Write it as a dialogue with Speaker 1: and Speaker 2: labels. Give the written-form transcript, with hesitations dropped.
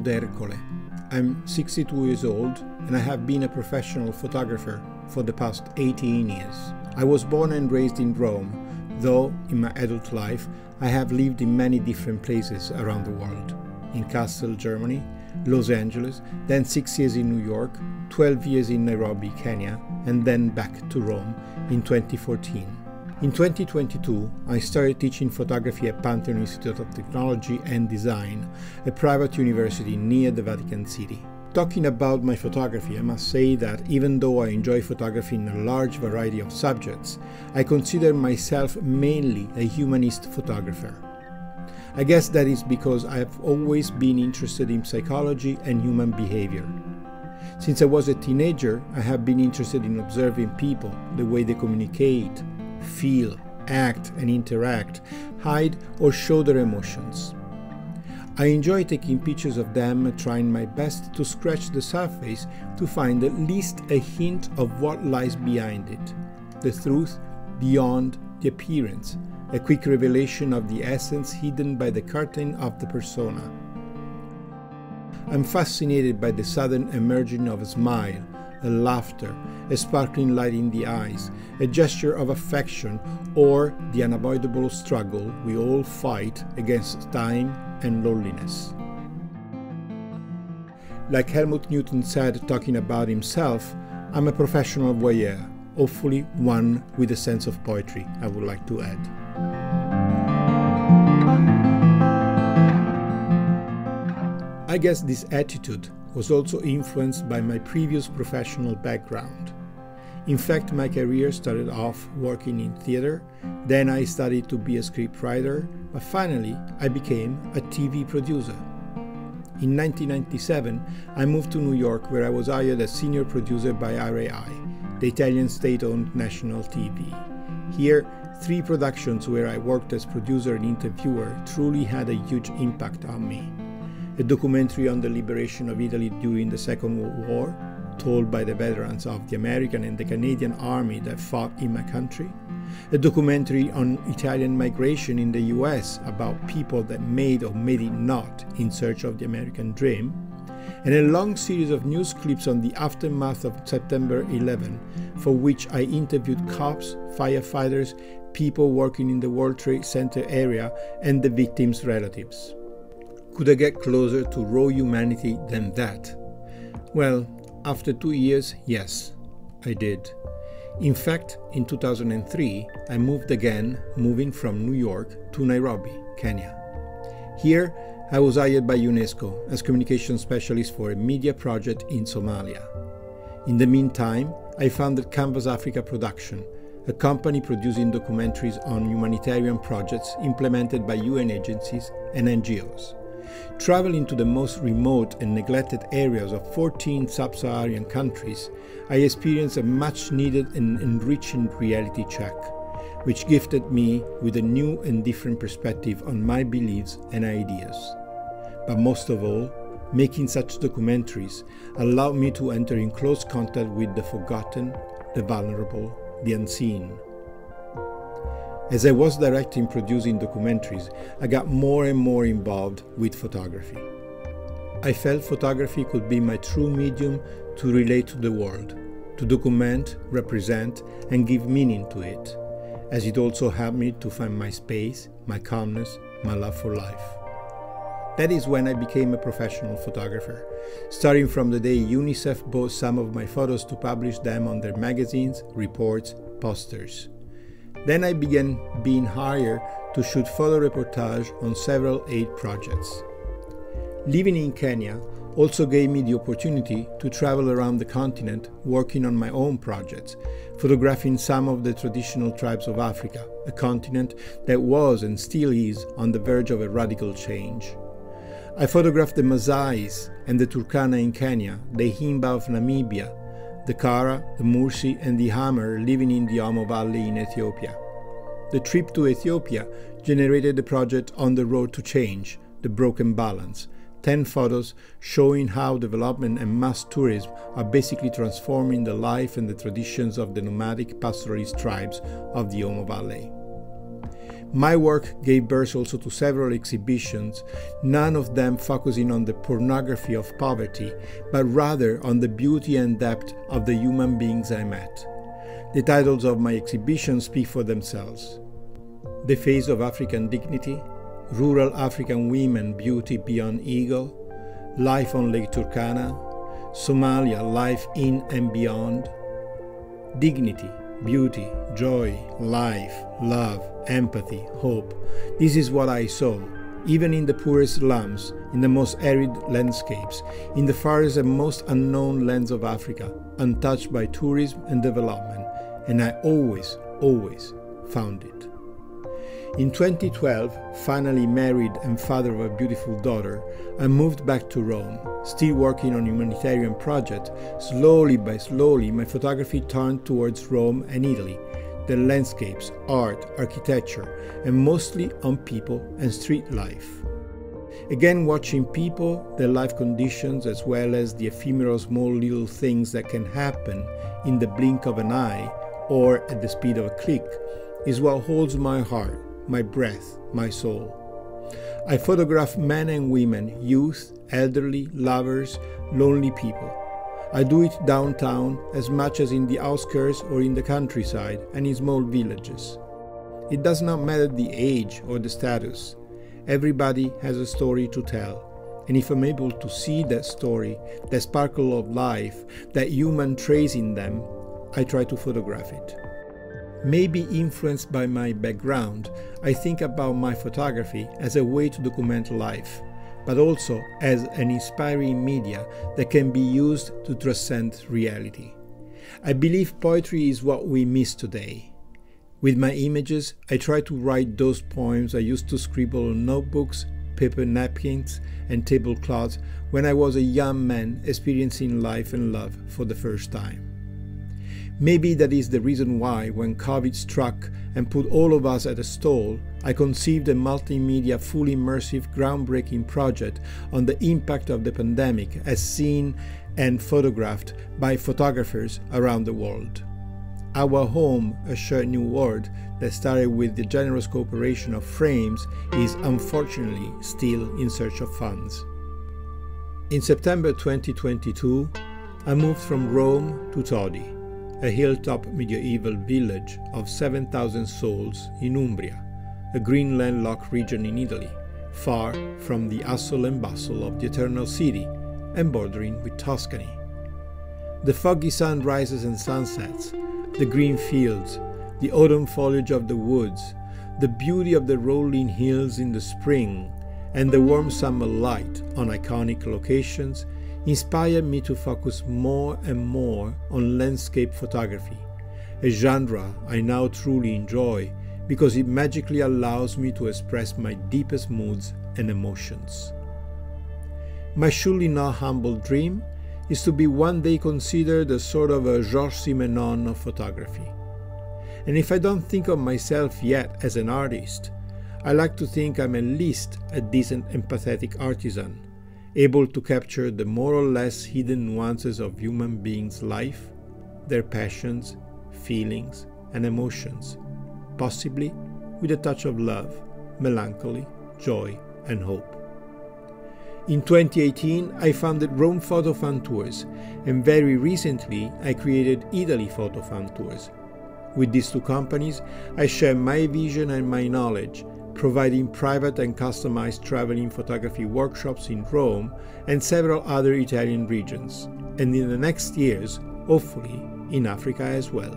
Speaker 1: d'Ercole. I'm 62 years old and I have been a professional photographer for the past 18 years. I was born and raised in Rome, though in my adult life I have lived in many different places around the world. In Kassel, Germany, Los Angeles, then 6 years in New York, 12 years in Nairobi, Kenya, and then back to Rome in 2014. In 2022, I started teaching photography at Pantheon Institute of Technology and Design, a private university near the Vatican City. Talking about my photography, I must say that even though I enjoy photography in a large variety of subjects, I consider myself mainly a humanist photographer. I guess that is because I have always been interested in psychology and human behavior. Since I was a teenager, I have been interested in observing people, the way they communicate, feel, act and interact, hide or show their emotions. I enjoy taking pictures of them and trying my best to scratch the surface to find at least a hint of what lies behind it, the truth beyond the appearance, a quick revelation of the essence hidden by the curtain of the persona. I'm fascinated by the sudden emerging of a smile, a laughter, a sparkling light in the eyes, a gesture of affection, or the unavoidable struggle we all fight against time and loneliness. Like Helmut Newton said, talking about himself, I'm a professional voyeur, hopefully one with a sense of poetry, I would like to add. I guess this attitude was also influenced by my previous professional background. In fact, my career started off working in theater, then I studied to be a scriptwriter, but finally I became a TV producer. In 1997, I moved to New York where I was hired as senior producer by RAI, the Italian state-owned national TV. Here, 3 productions where I worked as producer and interviewer truly had a huge impact on me. A documentary on the liberation of Italy during the Second World War, told by the veterans of the American and the Canadian army that fought in my country. A documentary on Italian migration in the US about people that made or made it not in search of the American dream. And a long series of news clips on the aftermath of September 11, for which I interviewed cops, firefighters, people working in the World Trade Center area, and the victims' relatives. Could I get closer to raw humanity than that? Well, after 2 years, yes, I did. In fact, in 2003, I moved again, moving from New York to Nairobi, Kenya. Here, I was hired by UNESCO as communication specialist for a media project in Somalia. In the meantime, I founded Canvas Africa Production, a company producing documentaries on humanitarian projects implemented by UN agencies and NGOs. Traveling to the most remote and neglected areas of 14 sub-Saharan countries, I experienced a much-needed and enriching reality check, which gifted me with a new and different perspective on my beliefs and ideas. But most of all, making such documentaries allowed me to enter in close contact with the forgotten, the vulnerable, the unseen. As I was directing and producing documentaries, I got more and more involved with photography. I felt photography could be my true medium to relate to the world, to document, represent, and give meaning to it, as it also helped me to find my space, my calmness, my love for life. That is when I became a professional photographer, starting from the day UNICEF bought some of my photos to publish them on their magazines, reports, posters. Then I began being hired to shoot photo reportage on several aid projects. Living in Kenya also gave me the opportunity to travel around the continent working on my own projects, photographing some of the traditional tribes of Africa, a continent that was and still is on the verge of a radical change. I photographed the Maasais and the Turkana in Kenya, the Himba of Namibia, the Kara, the Mursi and the Hammer living in the Omo Valley in Ethiopia. The trip to Ethiopia generated the project On the Road to Change, The Broken Balance, 10 photos showing how development and mass tourism are basically transforming the life and the traditions of the nomadic pastoralist tribes of the Omo Valley. My work gave birth also to several exhibitions, none of them focusing on the pornography of poverty, but rather on the beauty and depth of the human beings I met. The titles of my exhibitions speak for themselves. The Face of African Dignity, Rural African Women Beauty Beyond Ego, Life on Lake Turkana, Somalia Life in and Beyond, Dignity, Beauty, Joy, Life, Love, Empathy, Hope. This is what I saw, even in the poorest slums, in the most arid landscapes, in the farthest and most unknown lands of Africa, untouched by tourism and development, and I always found it. In 2012, finally married and father of a beautiful daughter, I moved back to Rome. Still working on a humanitarian project, slowly by slowly my photography turned towards Rome and Italy, their landscapes, art, architecture, and mostly on people and street life. Again, watching people, their life conditions, as well as the ephemeral small little things that can happen in the blink of an eye or at the speed of a click, is what holds my heart, my breath, my soul. I photograph men and women, youth, elderly, lovers, lonely people. I do it downtown as much as in the outskirts or in the countryside and in small villages. It does not matter the age or the status. Everybody has a story to tell. And if I'm able to see that story, that sparkle of life, that human trace in them, I try to photograph it. Maybe influenced by my background, I think about my photography as a way to document life, but also as an inspiring media that can be used to transcend reality. I believe poetry is what we miss today. With my images, I try to write those poems I used to scribble on notebooks, paper napkins, and tablecloths when I was a young man experiencing life and love for the first time. Maybe that is the reason why, when COVID struck and put all of us at a stall, I conceived a multimedia, fully immersive, groundbreaking project on the impact of the pandemic as seen and photographed by photographers around the world. Our Home, a Shared New World, that started with the generous cooperation of Frames, is unfortunately still in search of funds. In September 2022, I moved from Rome to Todi, a hilltop medieval village of 7,000 souls in Umbria, a green landlocked region in Italy, far from the hustle and bustle of the Eternal City and bordering with Tuscany. The foggy sunrises and sunsets, the green fields, the autumn foliage of the woods, the beauty of the rolling hills in the spring, and the warm summer light on iconic locations inspired me to focus more and more on landscape photography, a genre I now truly enjoy because it magically allows me to express my deepest moods and emotions. My surely not humble dream is to be one day considered a sort of a Georges Simenon of photography. And if I don't think of myself yet as an artist, I like to think I'm at least a decent empathetic artisan, able to capture the more or less hidden nuances of human beings' life, their passions, feelings, and emotions, possibly with a touch of love, melancholy, joy, and hope. In 2018, I founded Rome Photo Fan Tours, and very recently I created Italy Photo Fan Tours. With these two companies, I share my vision and my knowledge, providing private and customized traveling photography workshops in Rome and several other Italian regions, and in the next years, hopefully, in Africa as well.